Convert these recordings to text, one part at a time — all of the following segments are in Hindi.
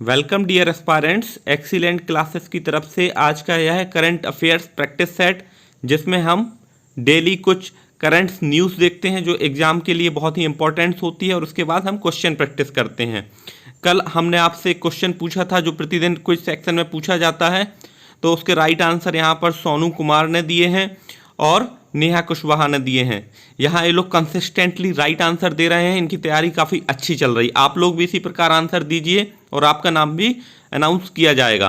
Welcome dear aspirants, excellent classes की तरफ से आज का यह है करंट अफेयर्स प्रैक्टिस सेट, जिसमें हम डेली कुछ करंट न्यूज़ देखते हैं जो एग्ज़ाम के लिए बहुत ही इंपॉर्टेंट होती है और उसके बाद हम क्वेश्चन प्रैक्टिस करते हैं। कल हमने आपसे एक क्वेश्चन पूछा था जो प्रतिदिन कुछ सेक्शन में पूछा जाता है, तो उसके राइट आंसर यहाँ पर सोनू कुमार ने दिए हैं और नेहा कुशवाहा ने दिए हैं। यहाँ ये लोग कंसिस्टेंटली राइट आंसर दे रहे हैं, इनकी तैयारी काफ़ी अच्छी चल रही। आप लोग भी इसी प्रकार आंसर दीजिए और आपका नाम भी अनाउंस किया जाएगा।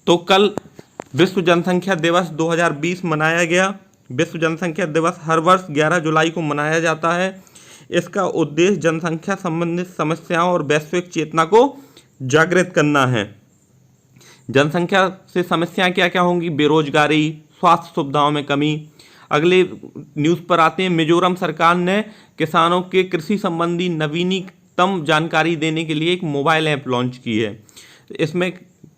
तो कल विश्व जनसंख्या दिवस 2020 मनाया गया। विश्व जनसंख्या दिवस हर वर्ष 11 जुलाई को मनाया जाता है। इसका उद्देश्य जनसंख्या संबंधित समस्याओं और वैश्विक चेतना को जागृत करना है। जनसंख्या से समस्याएं क्या क्या होंगी? बेरोजगारी, स्वास्थ्य सुविधाओं में कमी। अगले न्यूज़ पर आते हैं। मिजोरम सरकार ने किसानों के कृषि संबंधी नवीनतम जानकारी देने के लिए एक मोबाइल ऐप लॉन्च की है। इसमें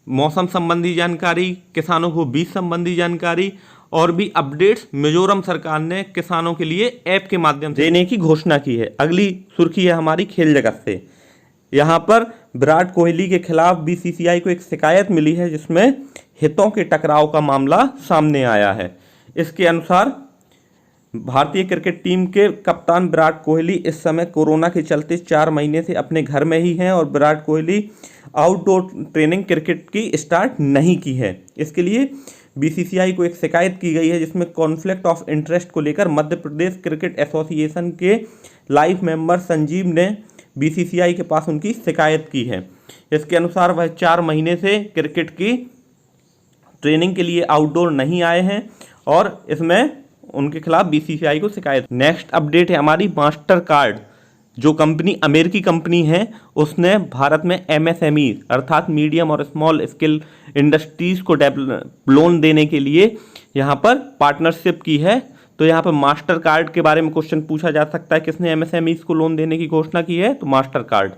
मौसम संबंधी जानकारी, किसानों को बीज संबंधी जानकारी और भी अपडेट्स मिजोरम सरकार ने किसानों के लिए ऐप के माध्यम से देने की घोषणा की है। अगली सुर्खी है हमारी खेल जगत से। यहाँ पर विराट कोहली के खिलाफ बीसीसीआई को एक शिकायत मिली है, जिसमें हितों के टकराव का मामला सामने आया है। इसके अनुसार भारतीय क्रिकेट टीम के कप्तान विराट कोहली इस समय कोरोना के चलते 4 महीने से अपने घर में ही हैं और Virat Kohli outdoor training cricket की स्टार्ट नहीं की है। इसके लिए बीसीसीआई को एक शिकायत की गई है, जिसमें कॉन्फ्लिक्ट ऑफ इंटरेस्ट को लेकर मध्य प्रदेश क्रिकेट एसोसिएशन के लाइफ मेंबर संजीव ने बीसीसीआई के पास उनकी शिकायत की है। इसके अनुसार वह 4 महीने से क्रिकेट की ट्रेनिंग के लिए आउटडोर नहीं आए हैं और इसमें उनके खिलाफ बीसीसीआई को शिकायत। नेक्स्ट अपडेट है हमारी मास्टर कार्ड। जो कंपनी अमेरिकी कंपनी है, उसने भारत में एमएसएमई अर्थात मीडियम और स्मॉल स्केल इंडस्ट्रीज को लोन देने के लिए यहाँ पर पार्टनरशिप की है। तो यहाँ पर मास्टर कार्ड के बारे में क्वेश्चन पूछा जा सकता है, किसने एमएसएमई को लोन देने की घोषणा की है? तो मास्टर कार्ड।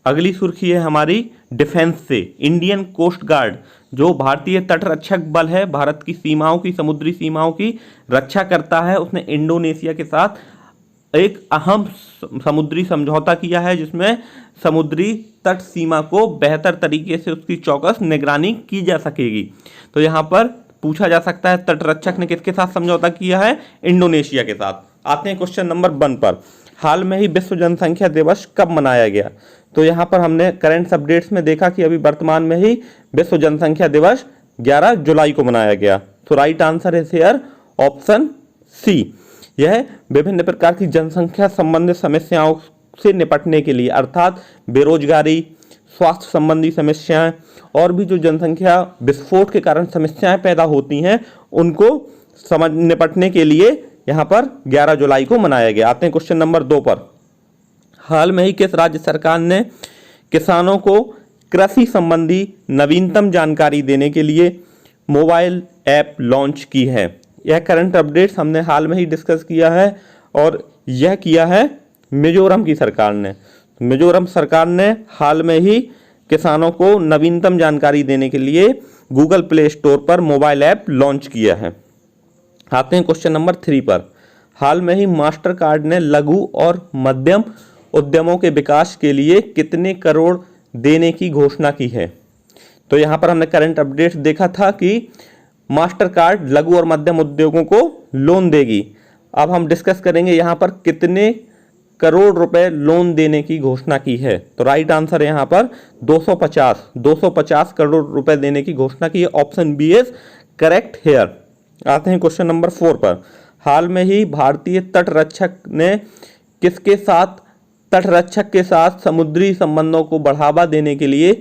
अगली सुर्खी है हमारी डिफेंस से। इंडियन कोस्ट गार्ड जो भारतीय तटरक्षक बल है, भारत की सीमाओं की, समुद्री सीमाओं की रक्षा करता है, उसने इंडोनेशिया के साथ एक अहम समुद्री समझौता किया है, जिसमें समुद्री तट सीमा को बेहतर तरीके से उसकी चौकस निगरानी की जा सकेगी। तो यहाँ पर पूछा जा सकता है तटरक्षक ने किसके साथ समझौता किया है? इंडोनेशिया के साथ। आते हैं क्वेश्चन नंबर 1 पर। हाल में ही विश्व जनसंख्या दिवस कब मनाया गया? तो यहाँ पर हमने करंट अपडेट्स में देखा कि अभी वर्तमान में ही विश्व जनसंख्या दिवस 11 जुलाई को मनाया गया। तो राइट आंसर है हियर ऑप्शन सी। यह विभिन्न प्रकार की जनसंख्या संबंधित समस्याओं से निपटने के लिए, अर्थात बेरोजगारी, स्वास्थ्य संबंधी समस्याएं और भी जो जनसंख्या विस्फोट के कारण समस्याएं पैदा होती हैं, उनको निपटने के लिए यहाँ पर 11 जुलाई को मनाया गया। आते हैं क्वेश्चन नंबर 2 पर। हाल में ही किस राज्य सरकार ने किसानों को कृषि संबंधी नवीनतम जानकारी देने के लिए मोबाइल ऐप लॉन्च की है? यह करंट अपडेट्स हमने हाल में ही डिस्कस किया है और यह किया है मिजोरम की सरकार ने। मिजोरम सरकार ने हाल में ही किसानों को नवीनतम जानकारी देने के लिए गूगल प्ले स्टोर पर मोबाइल ऐप लॉन्च किया है। आते हैं क्वेश्चन नंबर 3 पर। हाल में ही मास्टर कार्ड ने लघु और मध्यम उद्यमों के विकास के लिए कितने करोड़ देने की घोषणा की है? तो यहाँ पर हमने करंट अपडेट्स देखा था कि मास्टर कार्ड लघु और मध्यम उद्योगों को लोन देगी। अब हम डिस्कस करेंगे यहाँ पर कितने करोड़ रुपए लोन देने की घोषणा की है। तो राइट आंसर है यहाँ पर 250 करोड़ रुपए देने की घोषणा की है। Option B is correct here. आते हैं क्वेश्चन नंबर 4 पर। हाल में ही भारतीय तटरक्षक के साथ समुद्री संबंधों को बढ़ावा देने के लिए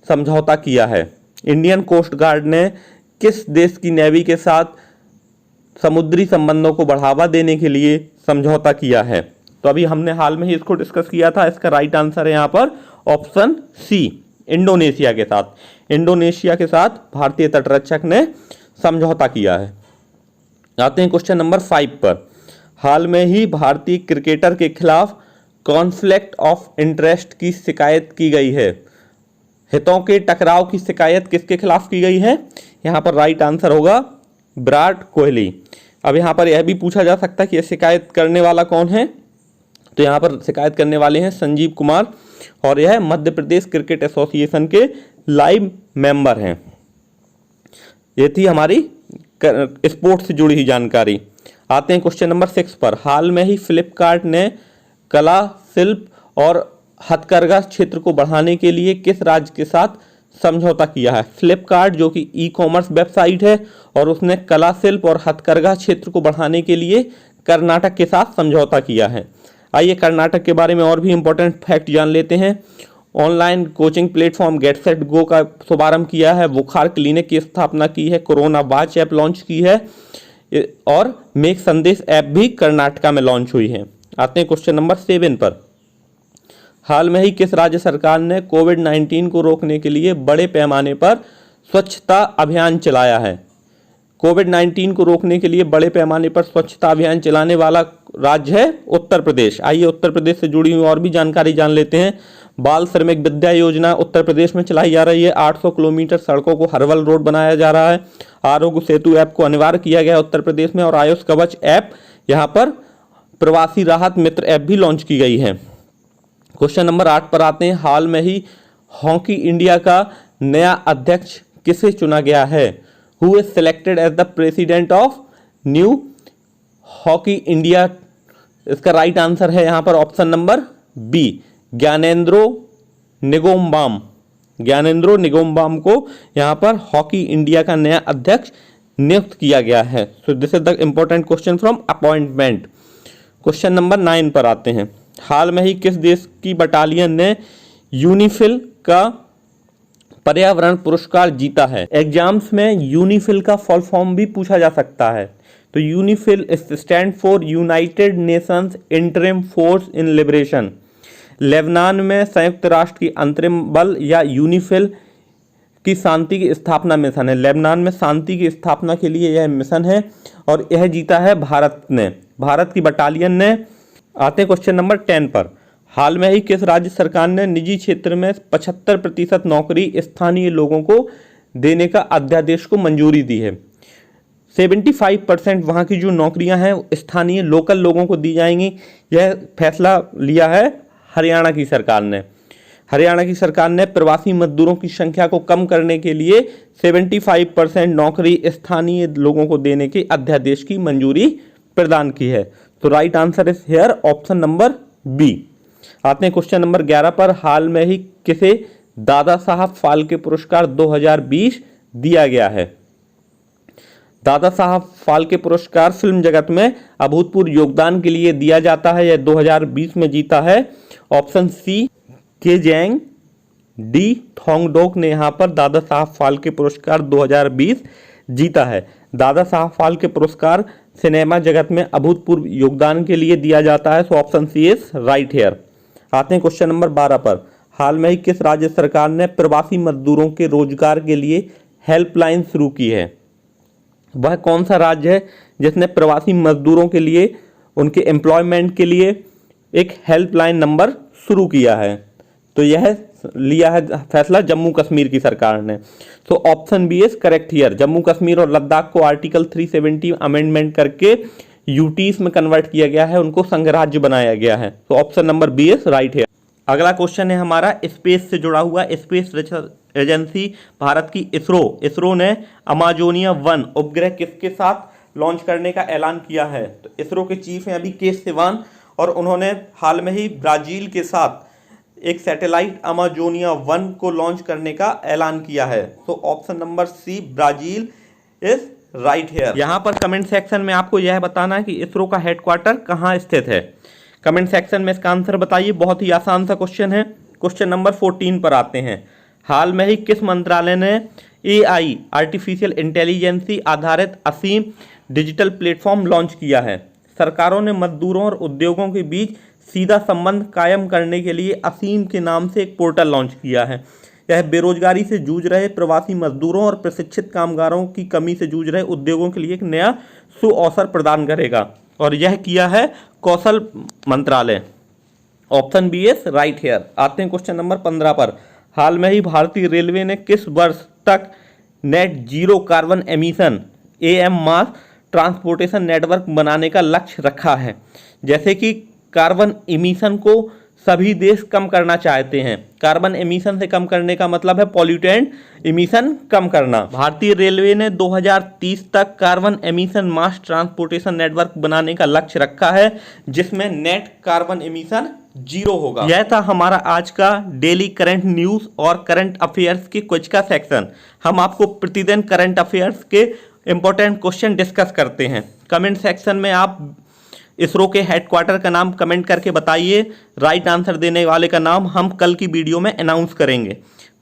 समझौता किया है। इंडियन कोस्ट गार्ड ने किस देश की नेवी के साथ समुद्री संबंधों को बढ़ावा देने के लिए समझौता किया है? तो अभी हमने हाल में ही इसको डिस्कस किया था। इसका राइट आंसर है यहाँ पर ऑप्शन सी, इंडोनेशिया के साथ। इंडोनेशिया के साथ भारतीय तटरक्षक ने समझौता किया है। आते हैं क्वेश्चन नंबर 5 पर। हाल में ही भारतीय क्रिकेटर के खिलाफ कॉन्फ्लिक्ट ऑफ इंटरेस्ट की शिकायत की गई है। हितों के टकराव की शिकायत किसके खिलाफ की गई है? यहाँ पर राइट आंसर होगा विराट कोहली। अब यहाँ पर यह भी पूछा जा सकता है कि यह शिकायत करने वाला कौन है? तो यहाँ पर शिकायत करने वाले हैं संजीव कुमार और यह मध्य प्रदेश क्रिकेट एसोसिएशन के लाइव मेंबर हैं। ये थी हमारी स्पोर्ट्स से जुड़ी हुई जानकारी। आते हैं क्वेश्चन नंबर 6 पर। हाल में ही फ्लिपकार्ट ने कला, शिल्प और हथकरघा क्षेत्र को बढ़ाने के लिए किस राज्य के साथ समझौता किया है? फ्लिपकार्ट जो कि ई कॉमर्स वेबसाइट है और उसने कला, शिल्प और हथकरघा क्षेत्र को बढ़ाने के लिए कर्नाटक के साथ समझौता किया है। आइए कर्नाटक के बारे में और भी इंपॉर्टेंट फैक्ट जान लेते हैं। Online coaching platform get set go का शुभारंभ किया है, बुखार क्लिनिक की स्थापना की है, कोरोना वॉच ऐप लॉन्च की है और मेक संदेश ऐप भी कर्नाटका में लॉन्च हुई है। आते हैं क्वेश्चन नंबर 7 पर। हाल में ही किस राज्य सरकार ने कोविड-19 को रोकने के लिए बड़े पैमाने पर स्वच्छता अभियान चलाया है? कोविड-19 को रोकने के लिए बड़े पैमाने पर स्वच्छता अभियान चलाने वाला राज्य है उत्तर प्रदेश। आइए उत्तर प्रदेश से जुड़ी हुई और भी जानकारी जान लेते हैं। बाल श्रमिक विद्या योजना उत्तर प्रदेश में चलाई जा रही है। 800 किलोमीटर सड़कों को हर्बल रोड बनाया जा रहा है। आरोग्य सेतु ऐप को अनिवार्य किया गया है उत्तर प्रदेश में और आयुष कवच ऐप, यहाँ पर प्रवासी राहत मित्र ऐप भी लॉन्च की गई है। क्वेश्चन नंबर 8 पर आते हैं। हाल में ही हॉकी इंडिया का नया अध्यक्ष किसे चुना गया है? Who is selected as the president of new hockey India? इसका राइट आंसर है यहाँ पर option number B, Gyanendro Ningombam. Gyanendro Ningombam को यहाँ पर हॉकी इंडिया का नया अध्यक्ष नियुक्त किया गया है। So this is the important question from appointment. Question number 9 पर आते हैं। हाल में ही किस देश की बटालियन ने यूनिफिल का पर्यावरण पुरस्कार जीता है? एग्जाम्स में यूनिफिल का फुल फॉर्म भी पूछा जा सकता है। तो UNIFIL stand for United Nations interim force in liberation. Lebanon में संयुक्त राष्ट्र की अंतरिम बल या यूनिफिल की शांति की स्थापना मिशन है। लेबनान में शांति की स्थापना के लिए यह मिशन है और यह जीता है भारत ने, भारत की बटालियन ने। आते हैं क्वेश्चन नंबर 10 पर। हाल में ही किस राज्य सरकार ने निजी क्षेत्र में 75% नौकरी स्थानीय लोगों को देने का अध्यादेश को मंजूरी दी है? 75% वहाँ की जो नौकरियां हैं स्थानीय लोकल लोगों को दी जाएंगी। यह फैसला लिया है हरियाणा की सरकार ने। हरियाणा की सरकार ने प्रवासी मजदूरों की संख्या को कम करने के लिए 75% नौकरी स्थानीय लोगों को देने के अध्यादेश की मंजूरी प्रदान की है। तो right answer is here option number B. आते हैं क्वेश्चन नंबर 11 पर। हाल में ही किसे दादा साहब फाल्के पुरस्कार 2020 दिया गया है? दादा साहब फाल्के पुरस्कार फिल्म जगत में अभूतपूर्व योगदान के लिए दिया जाता है। यह 2020 में जीता है ऑप्शन सी, के जैंग डी थोंगडोक ने यहाँ पर दादा साहब फाल्के पुरस्कार 2020 जीता है। दादा साहब फाल्के पुरस्कार सिनेमा जगत में अभूतपूर्व योगदान के लिए दिया जाता है। So option C is right here. आते हैं क्वेश्चन नंबर 12 पर। हाल में ही किस राज्य सरकार ने प्रवासी मजदूरों के रोजगार के लिए हेल्पलाइन शुरू की है? वह कौन सा राज्य है जिसने प्रवासी मजदूरों के लिए उनके एम्प्लॉयमेंट के लिए एक हेल्पलाइन नंबर शुरू किया है? तो यह लिया है फैसला जम्मू कश्मीर की सरकार ने। So option B is correct here. Jammu Kashmir और लद्दाख को आर्टिकल 370 अमेंडमेंट करके यूटीज में कन्वर्ट किया गया है, उनको संघ राज्य बनाया गया है। तो option number B is right here. अगला क्वेश्चन है हमारा स्पेस से जुड़ा हुआ। स्पेस रिसर्च एजेंसी भारत की इसरो ने अमाजोनिया 1 उपग्रह किसके साथ लॉन्च करने का ऐलान किया है? तो इसरो के चीफ हैं अभी के सिवान और उन्होंने हाल में ही ब्राजील के साथ एक सैटेलाइट अमाजोनिया 1 को लॉन्च करने का ऐलान किया है। तो option number C, Brazil is right here. यहाँ पर कमेंट सेक्शन में आपको यह बताना है कि इसरो का हेडक्वार्टर कहाँ स्थित है। कमेंट सेक्शन में इसका आंसर बताइए। बहुत ही आसान सा क्वेश्चन है। क्वेश्चन नंबर 14 पर आते हैं। हाल में ही किस मंत्रालय ने AI आर्टिफिशियल इंटेलिजेंसी आधारित असीम डिजिटल प्लेटफॉर्म लॉन्च किया है? सरकारों ने मजदूरों और उद्योगों के बीच सीधा संबंध कायम करने के लिए असीम के नाम से एक पोर्टल लॉन्च किया है। यह बेरोजगारी से जूझ रहे प्रवासी मजदूरों और प्रशिक्षित कामगारों की कमी से जूझ रहे उद्योगों के लिए एक नया सुअवसर प्रदान करेगा और यह किया है कौशल मंत्रालय। Option B is right here. आते हैं क्वेश्चन नंबर 15 पर। हाल में ही भारतीय रेलवे ने किस वर्ष तक net zero carbon emission AM mass transportation network बनाने का लक्ष्य रखा है? जैसे कि कार्बन इमिशन को सभी देश कम करना चाहते हैं। कार्बन एमिशन से कम करने का मतलब है पॉल्यूटेंट इमिशन कम करना। भारतीय रेलवे ने 2030 तक कार्बन एमिशन मास ट्रांसपोर्टेशन नेटवर्क बनाने का लक्ष्य रखा है, जिसमें नेट कार्बन एमिशन 0 होगा। यह था हमारा आज का डेली करंट न्यूज और करंट अफेयर्स के क्विज का सेक्शन। हम आपको प्रतिदिन करंट अफेयर्स के इंपॉर्टेंट क्वेश्चन डिस्कस करते हैं। कमेंट सेक्शन में आप इसरो के हेडक्वार्टर का नाम कमेंट करके बताइए। राइट आंसर देने वाले का नाम हम कल की वीडियो में अनाउंस करेंगे।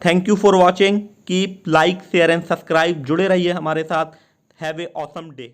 Thank you for watching. Keep like share and subscribe. जुड़े रहिए हमारे साथ। Have a awesome day.